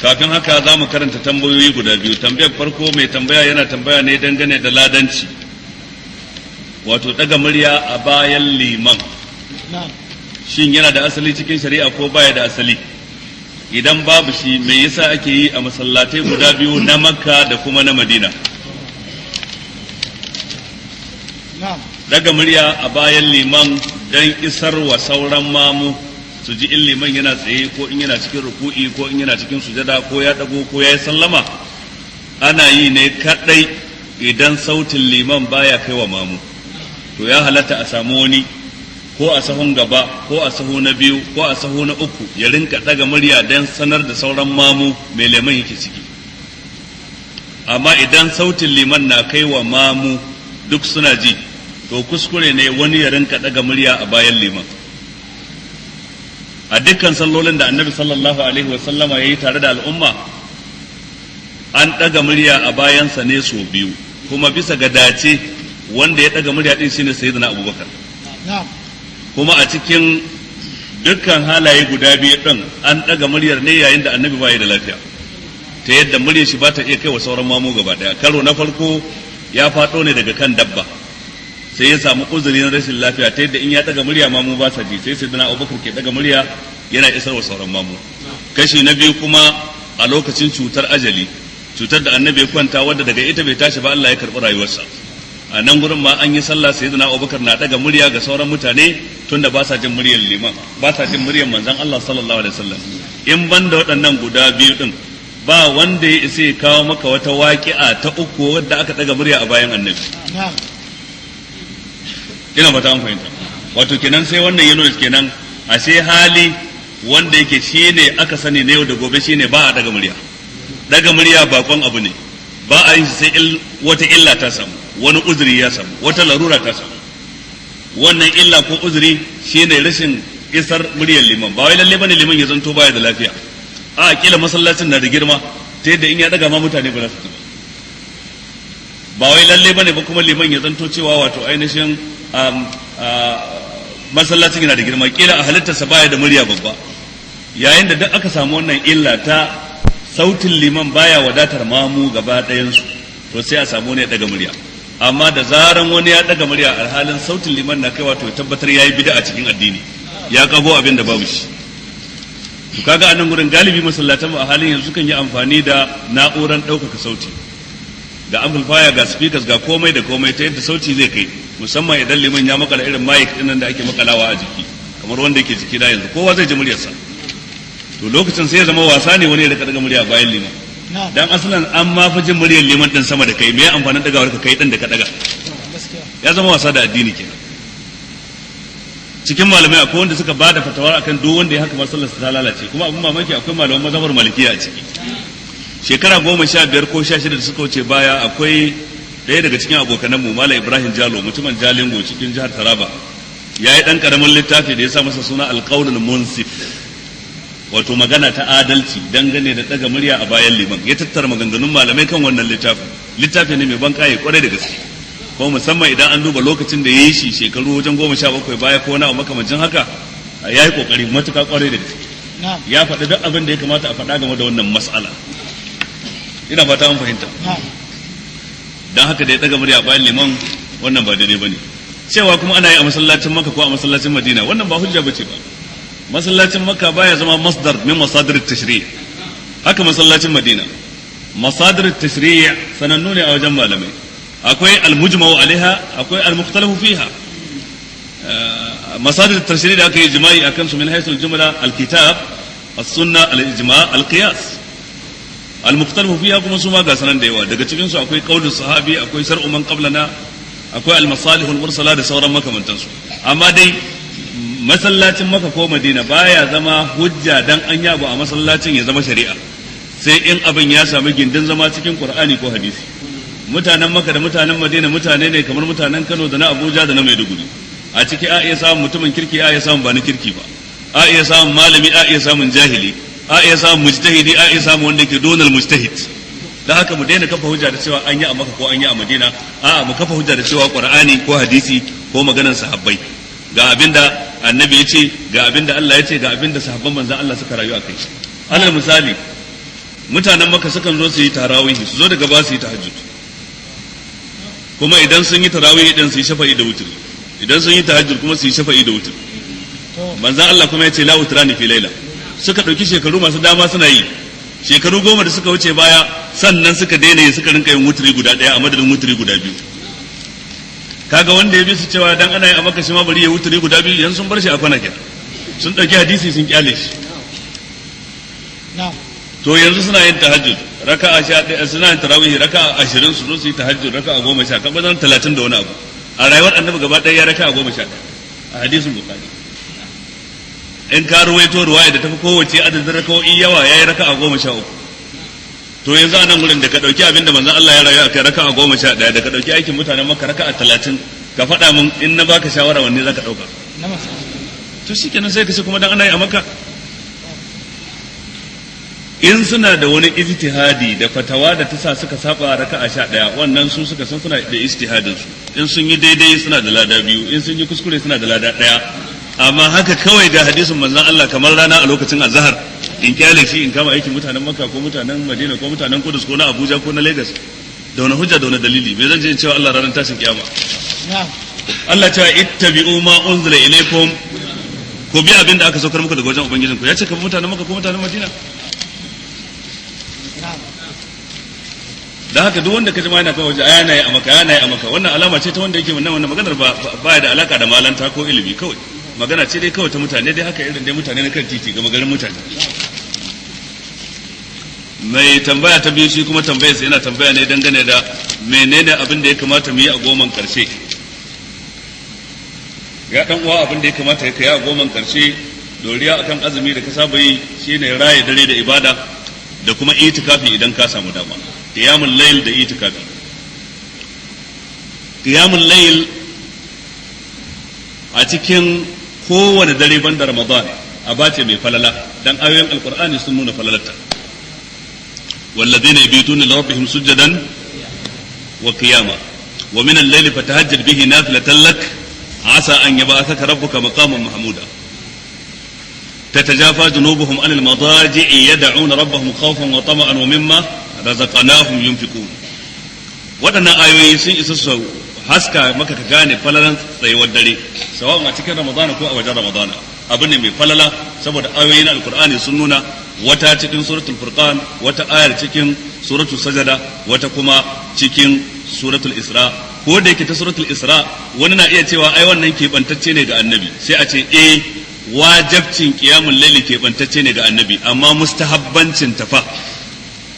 kafin haka za mu karanta tambayoyi guda biyu. Tambayar farko, mai tambaya yana tambaya ne dangane da ladanci, wato daga murya a bayan liman, shin yana da asali cikin shari'a ko baya da asali? Idan babu shi, me yasa ake yi a masallatai guda biyu na Makka da kuma na Madina? Daga murya a bayan liman don isar wa sauran mamu su ji in liman yana tsaye ko in yana cikin ruku'i ko in yana cikin sujada ko ya dago ko ya yi sallama, ana yi ne kadai idan sautin liman baya kai wa mamu. To ya halatta a samu wani ko a sahun gaba ko a sahu na biyu ko a sahu na uku ya rinka daga murya don sanar da sauran mamu mai liman yake ciki. Amma idan sautin liman na kai wa mamu duk suna ji, to kuskure ne wani ya rinka daga murya a bayan liman. A dukkan sallolin da Annabi sallallahu alaihi wasallama ya yi tare da al'umma, an daga murya a bayansa ne sau biyu, kuma bisa ga dace wanda ya daga murya din shine Sayyidina Abubakar. Kuma a cikin dukkan halaye guda biyu din an daga muryar ne yayin da Annabi bai da lafiya, ta yadda muryar shi ba ta iya kai wa sauran mamu gaba daya. Karo na farko ya faɗo ne daga kan dabba, sai ya samu uzuri na rashin lafiya, ta yadda in ya daga murya mamu ba sa ji, sai Sayyidina Abubakar ke daga murya yana isar wa sauran mamu. Kashi na biyu kuma a lokacin cutar ajali, cutar da Annabi ya kwanta wadda daga ita bai tashi ba, Allah ya karɓi rayuwarsa. A nan gurin ma an yi sallah, Sayyidina Abubakar na daga murya ga sauran mutane tunda ba sa jin muryar liman, ba sa jin muryar manzon Allah sallallahu alaihi wasallam. In banda waɗannan guda biyu din, ba wanda ya isa ya kawo maka wata waƙi'a ta uku wadda aka daga murya a bayan Annabi. Ina ba ta fahimta. Wato kenan sai wannan ya nuna kenan ashe hali wanda yake shine aka sani na yau da gobe shine ba a daga murya. Daga murya bakon abu ne, ba a yin sai wata illa ta samu, wani uzuri ya samu, wata larura ta samu. Wannan illa ko uzuri shine rashin isar muryar liman. Ba wai lalle bane liman ya zanto baya da lafiya, a kila masallacin na da girma ta yadda in ya daga ma mutane ba za su ji ba. Wai lalle bane ba kuma liman ya zanto cewa wato ainihin masallacin yana da girma, kila a halittarsa baya da murya babba. Yayin da duk aka samu wannan illa ta sautin liman baya wadatar mamu gaba ɗayansu, to sai a samu ne daga murya. Amma da zaran wani ya daga murya a halin sautin liman na kai, wato ya tabbatar yayi bid'a a cikin addini, ya kago abin da babu shi. To kaga a nan gurin galibi masallatan a halin yanzu kan yi amfani da na'urar ɗaukaka sauti, ga amplifier, ga speakers, ga komai da komai, ta yadda sauti zai kai, musamman idan liman ya makala irin mic din nan da ake makalawa a jiki, kamar wanda yake jiki da yanzu kowa zai ji muryarsa. To lokacin sai ya zama wasa ne wani ya daga murya bayan liman, dan asalan an ma fi jin muryar liman din sama da kai, me ya amfanin dagawar ka kai din da ka daga? Ya zama wasa da addini kenan. Cikin malamai akwai wanda suka bada fatawar akan duk wanda ya haka masallarsa ta lalace, kuma abin mamaki akwai malaman mazhabar malikiya a ciki. Shekara 15 ko 16 da suka wuce baya, akwai ɗaya daga cikin abokananmu, Malam Ibrahim Jalo, mutumin Jalingo cikin jihar Taraba, ya yi ɗan ƙaramin littafi da ya sa masa suna Alƙaulul Munsif, wato magana ta adalci dangane da ɗaga murya a bayan liman. Ya tattara maganganun malamai kan wannan littafin. Littafi ne mai ban ƙaye ƙwarai da gaske, ko musamman idan an duba lokacin da ya yi shi shekaru wajen 17 baya ko wani abu makamancin haka, ya yi ƙoƙari matuƙa ƙwarai da gaske. Ya faɗi duk abin da ya kamata a faɗa game da wannan mas'ala. Ina fata an fahimta. Dan haka da ya daga murya bayan liman, wannan ba daidai bane. Cewa kuma ana yi a masallacin Makka ko a masallacin Madina, wannan ba hujja bace ba. Masallacin Makka baya zama masdar min masadir at-tashri'. Haka masallacin Madina, masadir at-tashri' sanannu ne a wajen malamai. Akwai al-mujma'u alaiha, akwai al-mukhtalafu fiha. Masadir at-tashri' da aka yi ijma'i akan su min haythu al-jumla al-kitab, as-sunnah, al-ijma', al-qiyas. Al-mukhtalafu fiha kuma su ma ga sanan da yawa, daga cikin su akwai qaulus sahabi, akwai shar'u man qablana, akwai al-masalihul mursala da sauran makamantan su. Amma dai masallacin Makka ko Madina baya zama hujja dan an yabo a masallacin ya zama shari'a, sai in abin ya sami gindin zama cikin Qur'ani ko hadisi. Mutanen Makka da mutanen Madina mutane ne kamar mutanen Kano da na Abuja da na Maiduguri. A ciki a iya samun mutumin kirki, a iya samun ba na kirki ba, a iya samun malami, a iya samun jahili, a iya samun mujtahidi, a iya samun wanda yake donal mujtahid. Da haka mu daina kafa hujja da cewa an yi a Makka ko an yi a Madina, a'a mu kafa hujja da cewa Qur'ani ko hadisi ko maganar sahabbai, ga abinda Annabi ya ce, ga abinda Allah ya ce, ga abinda sahabban manzon Allah suka rayu a kai. Alal misali, mutanen Makka sukan zo su yi tarawihi, su zo daga ba su yi tahajjud, kuma idan sun yi tarawihi din su yi shafa'i da wutri, idan sun yi tahajjud kuma su yi shafa'i da wutri. Manzon Allah kuma ya ce la wutrani fi laila. Suka dauki shekaru masu dama suna yi, shekaru 10 da suka wuce baya sannan suka daina yi, suka rinka yin wutri guda daya a madadin wutri guda biyu. Kaga wanda ya bi su cewa dan ana yi a Makka shi ma bari ya wutri guda biyu, yanzu sun bar shi a kwana kenan, sun dauki hadisi sun kyale shi. To yanzu suna yin tahajjud raka'a 11, suna yin tarawih raka'a 20, su zo su yi tahajjud raka'a 10, kamar 30 da wani abu. A rayuwar Annabi gaba ɗaya ya raka'a 11 a hadisin Bukhari. In ka ruwaito ruwaya da tafi kowace adadin raka'o'i yawa yayi raka'a 13. To yanzu a nan gurin da ka dauki abin da manzon Allah ya rayu akai raka'a 11, da ka dauki aikin mutanen Makka raka'a 30, ka faɗa min in na baka shawara wanne zaka dauka? To shikenan sai ka ce kuma dan ana yi a Makka. In suna da wani ijtihadi da fatawa da ta sa suka saba raka'a 11, wannan su suka san suna da ijtihadin su, in sun yi daidai suna da lada 2, in sun yi kuskure suna da lada 1. Amma haka kawai da hadisin manzon Allah kamar rana a lokacin azhar, in kyale shi in kama aikin mutanen Makka ko mutanen Madina ko mutanen Kudus ko na Abuja ko na Lagos, da wani hujja da wani dalili me zan je in cewa Allah ranar tashin kiyama? Allah ta ittabi'u ma unzila ilaykum, ko bi abin da aka saukar muku daga wajen ubangijinku. Ya ce ka mutanen Makka ko mutanen Madina? Da haka duk wanda ka jima yana kawai yana yi a Makka, yana yi a Makka, wannan alama ce ta wanda yake wannan maganar ba da alaka da malanta ko ilimi, kawai magana ce dai kawai ta mutane dai, haka irin dai mutane na kan titi ga magarin mutane. Mai tambaya ta biyu shi kuma tambayar sa yana tambaya ne dangane da menene abin da ya kamata mu yi a 10 karshe. Ya dan uwa, abin da ya kamata ya kai a 10 karshe doriya akan azumi da ka saba yi shine raye dare da ibada da kuma itikafi idan ka samu dama. Qiyamul layl da itikafi. Qiyamul layl a cikin kowane dare banda Ramadan abace mai falala, dan ayoyin alqur'ani sun nuna falalarta. والذين يبيتون لربهم سجدا وقياما ومن الليل فتهجد به نافلة لك عسى أن يبعثك ربك مقاما محمودا تتجافى جنوبهم عن المضاجع يدعون ربهم خوفا وطمعا ومما رزقناهم ينفقون. waɗannan ayoyi sun isa su haska maka ka gane falalan tsayuwar dare, sawa'un a cikin Ramadana ko a wajen Ramadana. Abu ne mai falala saboda ayoyin alkur'ani sun nuna, wata cikin suratul furqan, wata ayar cikin suratul sajada, wata kuma cikin suratul isra. Ko da yake ta suratul isra wani na iya cewa ai wannan keɓantacce ne ga annabi, sai a ce wajibcin qiyamul layli keɓantacce ne ga annabi, amma mustahabbancin tafa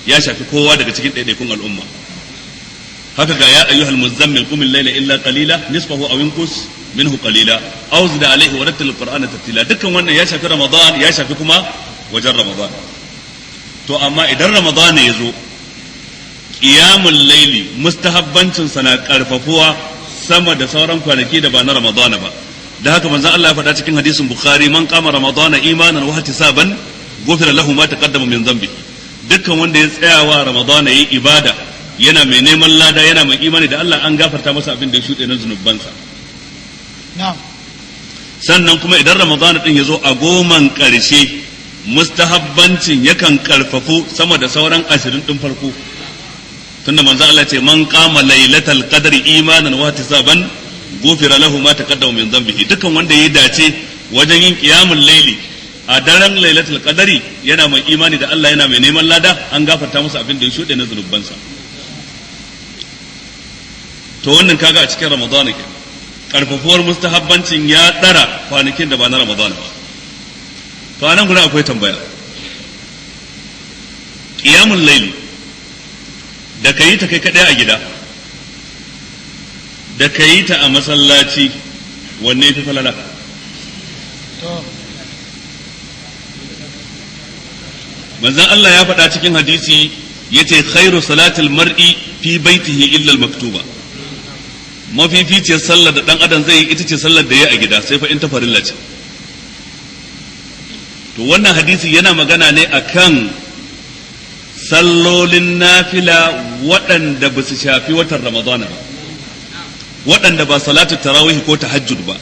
ya shafi kowa daga cikin ɗaiɗaikun al'umma. haka ga ya ayyuhal muzammil qum al-layla illa qalila nisfahu aw inqus minhu qalila aw zid alayhi wa rattil al-qur'ana tartila. Dukkan wannan ya shafi Ramadan, ya shafi kuma wajen Ramadan. To amma idan Ramadan ya zo, qiyamul layli mustahabbancin sa na karfafuwa sama da sauran kwanaki da ba na Ramadan ba. Da haka manzon Allah ya faɗa cikin hadisin Bukhari, man qama Ramadana imanan wa ihtisaban ghufira lahu ma taqaddama min dhanbi. Dukkan wanda ya tsayawa Ramadan yayi ibada yana mai neman lada, yana mai imani da Allah, an gafarta masa abin da ya shuɗe na zunubansa. Sannan kuma idan Ramadan din ya zo a 10 ƙarshe, mustahabbancin yakan karfafu sama da sauran 20 din farko. Tunda manzo Allah ce man qama lailatal qadri imanan wa ihtisaban ghufira lahu ma taqaddama min dhanbihi. Dukan wanda ya dace wajen yin qiyamul layli a daren lailatul qadri yana mai imani da Allah, yana mai neman lada, an gafarta masa abin da ya shuɗe na zunubansa. To wannan kaga a cikin Ramadan ke karfafuwar mustahabbancin ya dara kwanakin da ba na Ramadan ba. To anan gurin akwai tambaya, qiyamul layli da kai ta kai kadai a gida da kai ta a masallaci, wanne yafi falala? Manzon Allah ya faɗa cikin hadisi yace khairu salatil mar'i fi baitihi illa al-maktuba. Mafificiyar sallar da dan adam zai yi ita ce sallar da ya a gida, sai fa in ta farilla ce. To wannan hadisi yana magana ne akan sallolin nafila waɗanda ba su shafi watan Ramadana ba, waɗanda ba salatu tarawih ko tahajjud ba,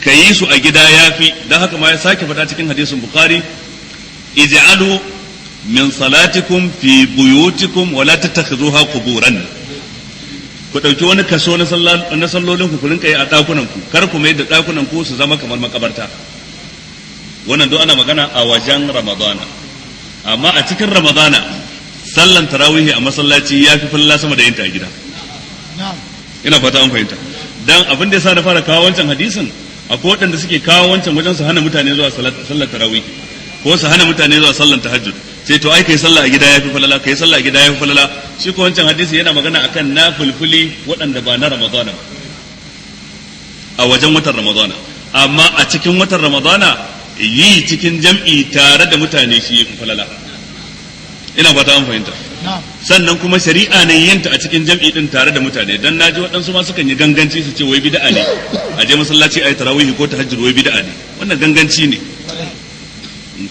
ka yi su a gida yafi. Dan haka ma ya sake faɗa cikin hadisin Bukhari, ij'alu min salatikum fi buyutikum wa la tattakhuzuha quburan ku dauki wani kaso na sallolin ku rinka yi a dakunan ku kar ku mai da dakunan ku su zama kamar makabarta wannan duk ana magana a wajen ramadana amma a cikin ramadana sallan tarawih a masallaci yafi falla sama da yin ta a gida ina fata an fahimta dan abin da yasa na fara kawo wancan hadisin akwai waɗanda suke kawo wancan wajen su hana mutane zuwa sallar tarawih ko su hana mutane zuwa sallar tahajjud sai to ai kai sallah a gida yafi falala kai sallah a gida yafi falala shi ko wancan hadisi yana magana akan nafilfili waɗanda ba na ramadana a wajen watan ramadana amma a cikin watan ramadana yi cikin jam'i tare da mutane shi yafi falala ina fata an fahimta sannan kuma shari'a ne yinta a cikin jam'i din tare da mutane dan naji waɗansu ma sukan yi ganganci su ce wai bid'a ne a je masallaci ayi tarawih ko tahajjud wai bid'a ne wannan ganganci ne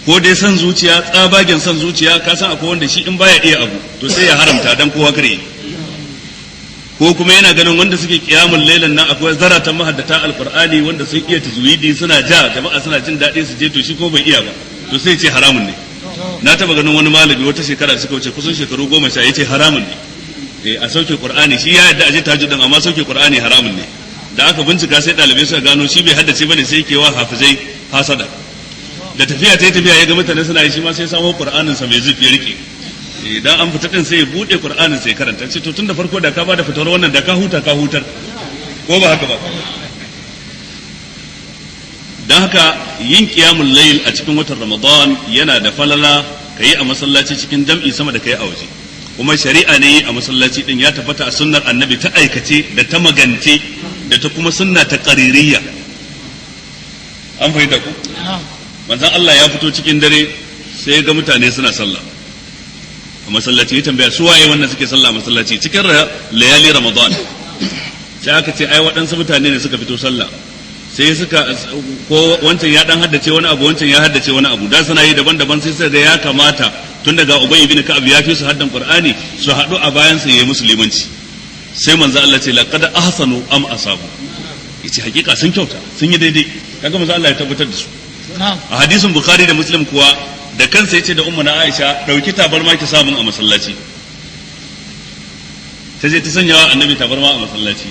ko dai san zuciya tsabagen san zuciya ka san akwai wanda shi in baya iya abu to sai ya haramta dan kowa kare ko kuma yana ganin wanda suke kiyamul lailan nan akwai zaratan mahaddata alqur'ani wanda sun iya tajwidi suna ja jama'a suna jin daɗi su je to shi ko bai iya ba to sai ya ce haramun ne na taba ganin wani malami wata shekara suka wuce kusan shekaru 10 yace haramun ne a sauke qur'ani shi ya yadda aje tahajjudin amma sauke qur'ani haramun ne da aka bincika sai dalibai suka gano shi bai haddace bane sai yake wa hafizai hasada da tafiya ta tafiya ya ga mutane suna yi shi ma sai samo qur'anin sa mai zufi ya rike idan an fita din sai ya bude qur'anin sai karanta ce to tun da farko da ka bada fitar wannan da ka hutar ko ba haka ba dan haka yin qiyamul layl a cikin watan ramadan yana da falala kai a masallaci cikin jam'i sama da kai a waje kuma shari'a ne a masallaci din ya tabbata a sunnar annabi ta aikace da ta magance da ta kuma sunna ta qaririyya an fahimta ku manzon Allah ya fito cikin dare sai ga mutane suna sallah a masallaci ya tambaya su waye wannan suke sallah a masallaci cikin layali ramadan sai aka ce ai waɗansu mutane ne suka fito sallah sai suka ko wancan ya dan haddace wani abu wancan ya haddace wani abu da suna yi daban-daban sai sai da ya kamata tun daga Ubay ibn Ka'ab ya fi su haddan Qur'ani su haɗu a bayan sa yayi musulmanci sai manzo Allah ce laqad ahsanu am asabu yace hakika sun kyauta sun yi daidai kaga manzo Allah ya tabbatar da su a hadisin Bukhari da Muslim kuwa da kansa yace da ummu na Aisha dauki tabarma ki samun a masallaci ta je ta sanya wa annabi tabarma a masallaci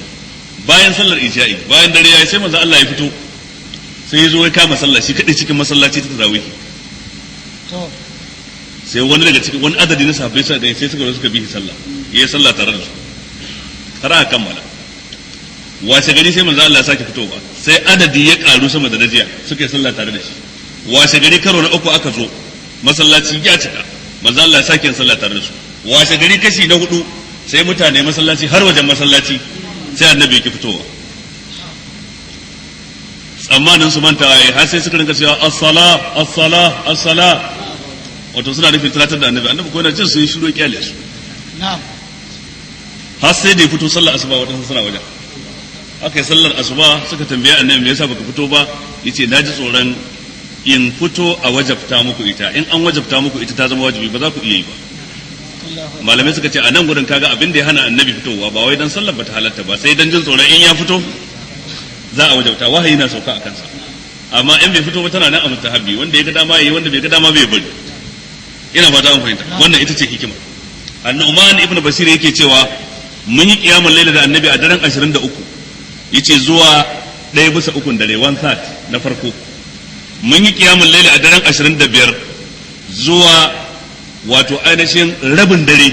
bayan sallar isha'i bayan dare yayi sai manzo Allah ya fito sai ya zo ya kama sallah shi kadai cikin masallaci ta tarawih to sai wani daga cikin wani adadi na sahabbai sai suka zo suka bi sallah yayi sallah tare da su har aka kammala washe gari sai manzo Allah ya sake fitowa sai adadi ya karu sama da najiya suka yi sallah tare da shi washe gari karo na uku aka zo masallaci ya cika manzo Allah ya sake yin sallah tare da su washe gari kashi na hudu sai mutane masallaci har wajen masallaci sai annabi ya fitowa tsammanin su manta har sai suka rinka cewa as-sala as-sala as-sala wato suna nufin tunatar da annabi ko yana jin sun shiru kyale su na'am har sai da ya fito sallar asuba wadansu suna wajen aka yi sallar asuba suka tambaya annabi me yasa baka fito ba yace naji tsoron in fito a wajabta muku ita in an wajabta muku ita ta zama wajibi ba za ku iya yi ba malamai suka ce a nan gurin kaga abin da ya hana annabi fitowa ba wai dan sallar bata halatta ba sai dan jin tsoron in ya fito za a wajabta wahayi na sauka a kansa amma in bai fito ba tana nan a mustahabi wanda ya ga dama yayi wanda bai ga dama bai bari ina fata an fahimta wannan ita ce hikima An-Nu'man ibn Bashir yake cewa mun yi qiyamul layl da annabi a daren 23 yace zuwa 1/3 dare 1/3 na farko mun yi qiyamul layl a daren 25 zuwa wato ainihin rabin dare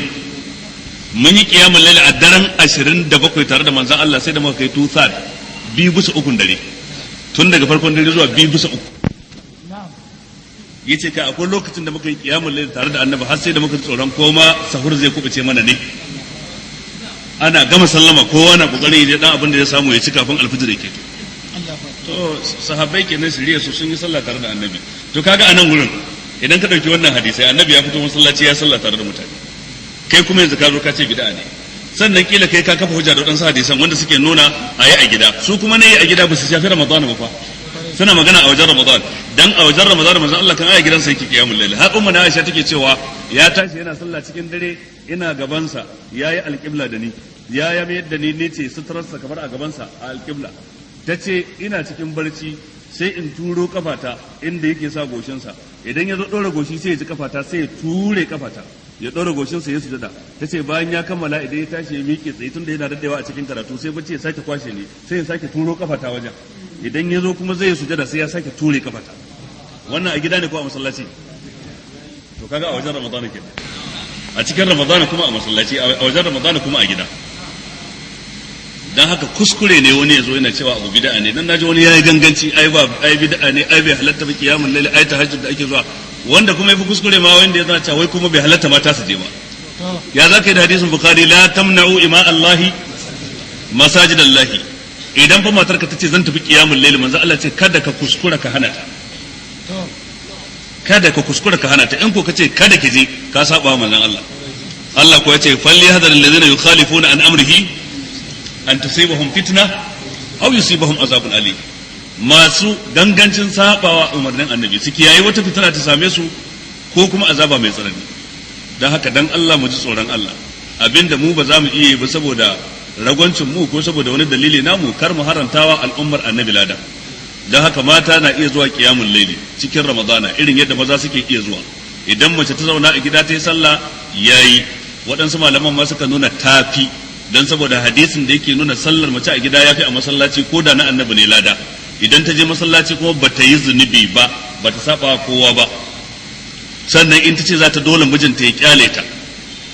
mun yi qiyamul layl a daren 27 tare da manzon Allah sai da muka kai 2/3 2/3 dare tun daga farkon dare zuwa 2/3 yace ka akwai lokacin da muka yi qiyamul layl tare da annabi har sai da muka tsoron koma sahur zai kubuce mana ne ana gama sallama kowa na kokarin ya dan abin da ya samu ya ci kafin alfijir yake to sahabbai kenan shirye su sun yi sallah tare da annabi to kaga anan gurin idan ka dauki wannan hadisi annabi ya fito masallaci ya sallah tare da mutane kai kuma yanzu ka zo ka ce bid'a ne sannan kila kai ka kafa hujja da wadansu hadisan wanda suke nuna ayi a gida su kuma ne a gida ba su shafi ramadan ba fa suna magana a wajen ramadan dan a wajen ramadan manzon Allah kan aya gidansa yake qiyamul layl har umma na Aisha take cewa ya tashi yana sallah cikin dare ina gaban sa yayi alqibla da ni ya mai da ni nace sutrarsa kamar a gaban sa a alqibla tace ina cikin barci sai in turo kafata inda yake sa goshin sa idan ya zo ɗora goshi sai ya ji kafata sai ya ture kafata ya ɗora goshinsa ya sujada ta ce bayan ya kammala idan ya tashi ya miƙe tsaye tun da yana daddawa a cikin karatu sai bacci ya sake kwashe ne sai ya sake turo kafata wajen idan ya zo kuma zai sujada sai ya sake ture kafata. Wannan a gida ne ko a masallaci? To kaga a wajen ramadana kenan, a cikin ramadana kuma a masallaci, a wajen ramadana kuma a gida. Dan haka kuskure ne wani ya zo yana cewa abu bid'a ne, dan naji wani yayi ganganci ai bid'a ne, ai bai halatta ba kiyamul lail, ai tahajjud da ake zuwa, wanda kuma yafi kuskure ma wanda ya zana cewa wai kuma bai halatta mata su je ba. Ya zaka yi da hadisin bukhari, la tamna'u ima allahi masajidallahi. Idan fa matarka tace zan tafi kiyamul lail, manzo Allah ce kada ka kuskura ka hana ta, kada ka kuskura ka hana ta. In ko kace kada ki je ka saba manzon Allah. Allah ko yace falli hadar alladhina yukhalifuna an amrihi an tusibahum fitna aw yusibahum azabun alim. Masu gangancin sabawa umarnin annabi su kiyaye wata fitina ta same su ko kuma azaba mai tsanani. Dan haka dan Allah mu ji tsoron Allah, abinda mu ba za mu iya ba saboda ragwancin mu ko saboda wani dalili namu, kar mu harantawa al'ummar annabi lada. Dan haka mata na iya zuwa qiyamul layli cikin ramadana irin yadda maza suke iya zuwa. Idan mace ta zauna a gida ta yi sallah yayi, waɗansu malaman ma suka nuna tafi, dan saboda hadisin da yake nuna sallar mace a gida yafi a masallaci ko da na annabi ne lada. Idan ta je masallaci kuma bata yi zunubi ba, bata saba kowa ba. Sannan in ta ce za ta dole mijinta ya kyale ta,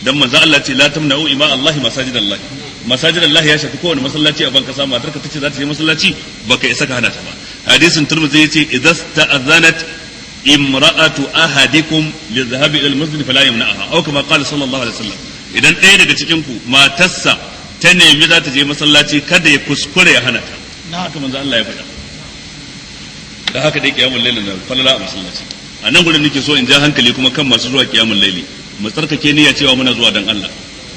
dan manzo Allah ce la tamna'u ima Allah masajidallahi. Masajidallahi ya shafi kowane masallaci a banka sa, matarka tace za ta je masallaci baka isa ka hana ta ba. Hadisin Tirmidhi yace idza sta'azanat imra'atu ahadikum lidhahabi ila al-masjid fala yamna'aha, aw kama qala sallallahu alaihi wasallam. Idan ɗaya daga cikin ku matarsa ta nemi za ta je masallaci kada ya kuskure ya hana ta. Haka manzo Allah ya faɗa. Da haka dai kiyamul layl na falala a masallaci. A nan gurin nake so in ja hankali kuma kan masu zuwa kiyamul layli, mu tsarkake niyya cewa muna zuwa dan Allah,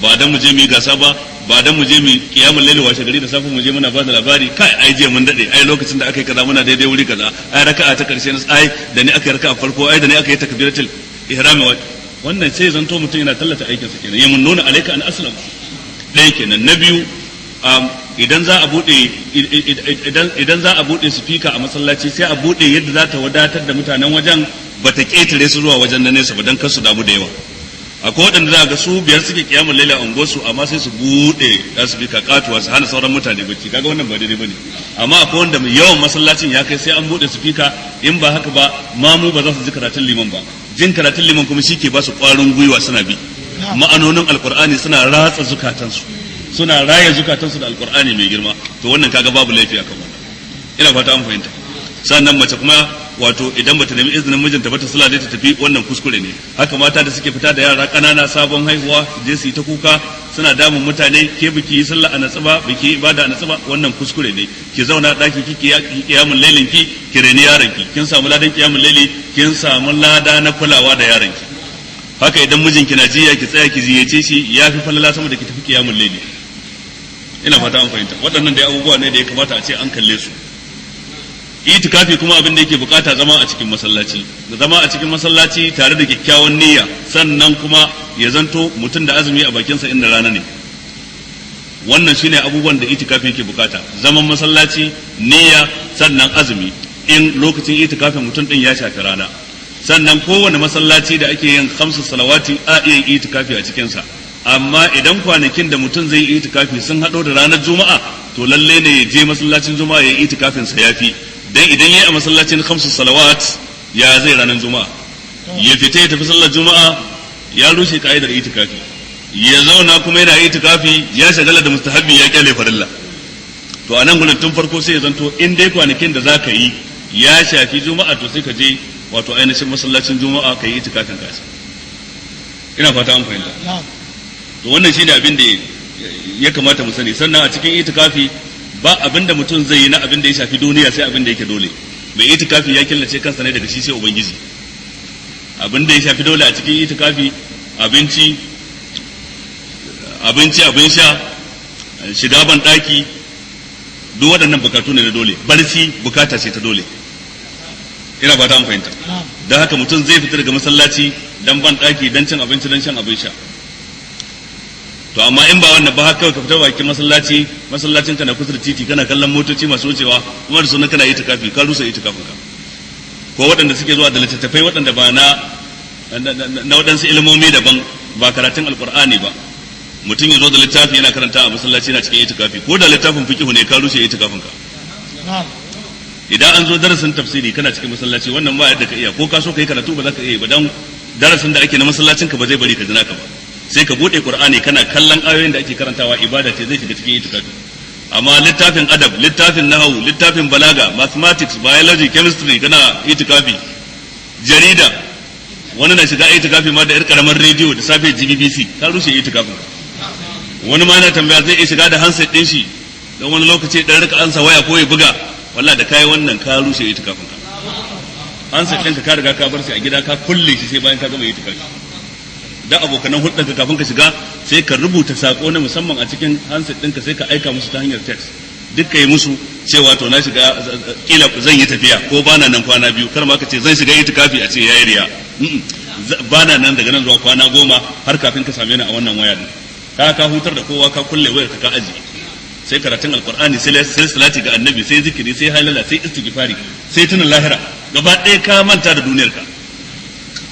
ba dan mu je mu yi gasa ba dan mu je mu kiyamul layli washe gari da safe mu je muna ba da labari kai ai je mun dade, ai lokacin da aka yi kaza muna daidai wuri kaza, ai raka'a ta karshe na ai da ni aka yi raka'a farko, ai da ni aka yi takbiratul ihram. Wannan sai zanto mutum yana tallata aikin sa kenan, yamun nuna alayka an aslam. Dai kenan. Na biyu, idan za a bude speaker a masallaci sai a bude yadda za ta wadatar da mutanen wajen, bata ketare su zuwa wajen na nesa ba dan kar su damu da yawa. Akwai waɗanda za ga su biyar suke kiyamul laili a unguwarsu amma sai su bude speaker katuwa su hana sauran mutane bacci, kaga wannan ba daidai bane. Amma akwai wanda yawan masallacin ya kai sai an bude speaker, in ba haka ba mamu ba za su ji karatun liman ba. Jin karatun liman kuma shike ba su ƙwarin gwiwa suna bi ma'anonin alqur'ani, suna ratsa zukatansu, suna raya zukatansu da alqur'ani mai girma. To wannan kaga babu laifi akan wannan, ina fata an fahimta. Sannan mace kuma wato idan bata nemi izinin mijinta ba ta sula ta tafi, wannan kuskure ne. Haka mata da suke fita da yara kanana sabon haihuwa je su yi ta kuka suna damun mutane, ke biki yi sallah a natsa ba, biki ibada a natsa ba, wannan kuskure ne. Ki zauna daki kike kiyamul lailin ki reni yaron ki, kin samu ladan kiyamul laili, kin samu lada na kulawa da yaron ki. Haka idan mijinki na jiya ki tsaya ki ziyace shi, yafi falala sama da ki tafi kiyamul laili. Ina fata an fahimta. Waɗannan dai abubuwa ne da ya kamata a ce an kalle su. Itikafi kuma abin da yake bukata zama a cikin masallaci, zama a cikin masallaci tare da kyakkyawan niyya, sannan kuma ya zanto mutum da azumi a bakinsa inda rana ne. Wannan shine abubuwan da itikafi yake bukata, zaman masallaci, niyya, sannan azumi in lokacin itikafin mutum din ya shafi rana. Sannan kowane masallaci da ake yin 5 salawati a iya yin itikafi a cikin sa, amma idan kwanakin da mutum zai yi itikafi sun hado da ranar juma'a, to lalle ne ya je masallacin juma'a ya yi itikafin sa yafi. Dan idan yayi a masallacin 5 salawat ya zai ranar juma'a, ya fita ya tafi sallar juma'a ya rushe ka'idar itikafi, ya zauna kuma yana itikafi ya shagala da mustahabbi ya kyale farilla. To anan gurin tun farko sai ya zanto in dai kwanakin da zaka yi ya shafi juma'a, to sai ka je wato ainihin masallacin juma'a ka yi itikafin ka. Ina fata an fahimta. To wannan shine abin da ya kamata mu sani. Sannan a cikin itikafi ba abin da mutum zai yi na abin da ya shafi duniya sai abin da yake dole. Mai itikafi ya killace kansa ne daga shi sai ubangiji. Abin da ya shafi dole a cikin itikafi abinci, abin sha, shiga ban daki, duk waɗannan bukatu ne na dole. Barci bukata ce ta dole. Ina ba ta an fahimta. Don haka mutum zai fita daga masallaci dan ban daki, dan cin abinci, dan shan abin sha. To amma in ba wannan ba haka ka fita bakin masallacin ka na kusur titi kana kallon motoci masu wucewa kuma da sunan kana itikafi, ka rusa itikafin ka. ko waɗanda suke zuwa da littattafai waɗanda ba na waɗansu ilimomi daban ba karatun alkur'ani ba, mutum ya zo da littafi yana karanta a masallaci yana cikin itikafi, ko da littafin fiqh ne ka rushe itikafin ka. Idan an zo darasin tafsiri kana cikin masallaci wannan ba yadda ka iya, ko ka so kai karatu ba za ka iya ba, dan darasin da ake na masallacin ka ba zai bari ka jina ka ba, sai ka bude qur'ani kana kallon ayoyin da ake karantawa, ibada ce zai shiga cikin itikafi. Amma littafin adab, littafin nahwu, littafin balaga, mathematics, biology, chemistry kana itikafi, jarida wani na shiga itikafi ma da yar karamar rediyo da safe GBC ka rushe itikafin. Wani ma yana tambaya zai iya shiga da handset din shi dan wani lokaci dan rika ansa waya ko ya buga, wallahi da kai wannan ka rushe itikafin ka. Handset ɗinka ka riga ka bar shi a gida ka kulle shi sai bayan ka gama itikafi. Da abokanan hulɗarka kafin ka shiga sai ka rubuta sako na musamman a cikin handset ɗinka sai ka aika musu ta hanyar text, duk ka yi musu cewa to na shiga kila zan yi tafiya ko bana nan kwana biyu, kar ma ka ce zan shiga itikafi a ce yayi riya, bana nan daga nan zuwa kwana 10 har kafin ka same ni a wannan waya din. Ka hutar da kowa, ka kulle wayar ka ajiye, sai karatun alqur'ani, sai salati ga annabi, sai zikiri, sai halala, sai istighfari, sai tunan lahira, gaba ɗaya ka manta da duniyar ka.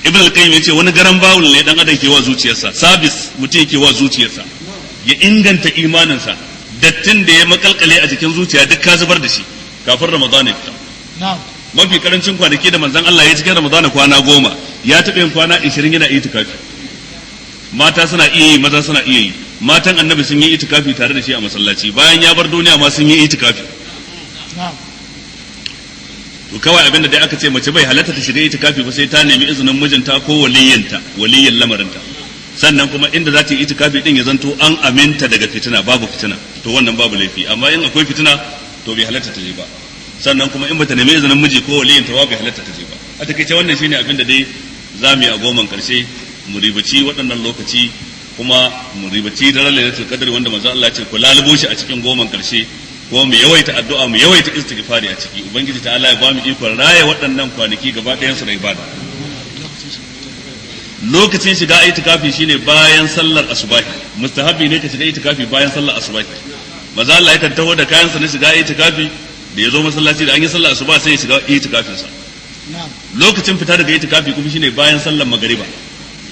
Ibn al-Qayyim yace wani garan bawul ne dan adam ke wa zuciyarsa, sabis mutum yake wa zuciyarsa ya inganta imaninsa, dattin da ya makalkale a cikin zuciya duk ka zubar da shi kafin Ramadan ya fita. Na'am. Mafi karancin kwanaki da manzon Allah ya cikin Ramadan kwana 10, ya taɓa yin kwana 20 yana itikafi. Mata suna iya yi, maza suna iya yi. Matan annabi sun yi itikafi tare da shi a masallaci, bayan ya bar duniya ma sun yi itikafi. Na'am. To kawai abinda dai aka ce mace bai halatta ta shiga itikafi ba sai ta nemi izinin mijinta ko waliyin lamarinta, sannan kuma inda za ta yi itikafi din ya zanto an aminta daga fitina, babu fitina, to wannan babu laifi. Amma in akwai fitina to bai halatta ta je ba, sannan kuma in bata nemi izinin miji ko waliyinta ba bai halatta ta je ba. A takaice wannan shine abinda dai za mu yi a goman karshe, mu ribaci waɗannan lokaci kuma mu ribaci daren lailatul qadr wanda manzo Allah ya ce ku lalubo shi a cikin goman karshe, ko mu yawaita addu'a, mu yawaita istighfari a ciki. Ubangiji ta Allah ya ba mu ikon raya waɗannan kwanaki gaba ɗayan su da ibada. Lokacin shiga itikafi shine bayan sallar asubahi, mustahabi ne ka shiga itikafi bayan sallar asubahi. Maza Allah yakan taho da kayan sa na shiga itikafi, da yazo masallaci da an yi sallar asuba sai ya shiga itikafin sa. Lokacin fita daga itikafi kuma shine bayan sallar magariba,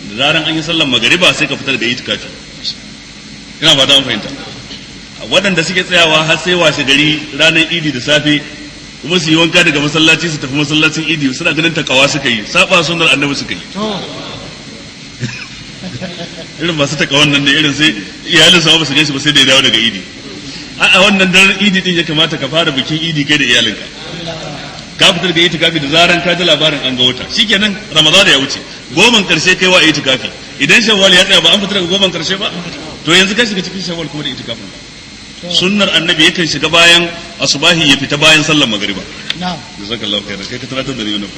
da zaran an yi sallar magariba sai ka fita daga itikafi. Ina fata mun fahimta. Waɗanda suke tsayawa har sai washe gari ranar idi da safe kuma su yi wanka daga masallaci su tafi masallacin idi, suna ganin takawa suka yi, saba sunnar annabi suka yi. Irin masu takawan nan ne, irin sai iyalin sa ba su gaishe ba sai da ya dawo daga idi. A wannan daren idi din ya kamata ka fara bikin idi kai da iyalinka. Ka fitar da itikafi da zaran ka ji labarin an ga wata, shikenan Ramadan ya wuce, goman karshe kai wa itikafi. Idan Shawwal ya tsaya ba an fitar da goman karshe ba, to yanzu ka shiga cikin Shawwal kuma da itikafin ba. Sunnar annabi yakan shiga bayan asubahi ya fita bayan sallar magriba. Na'am. Jazakallahu khairan, kai ka tunatar da ni wannan.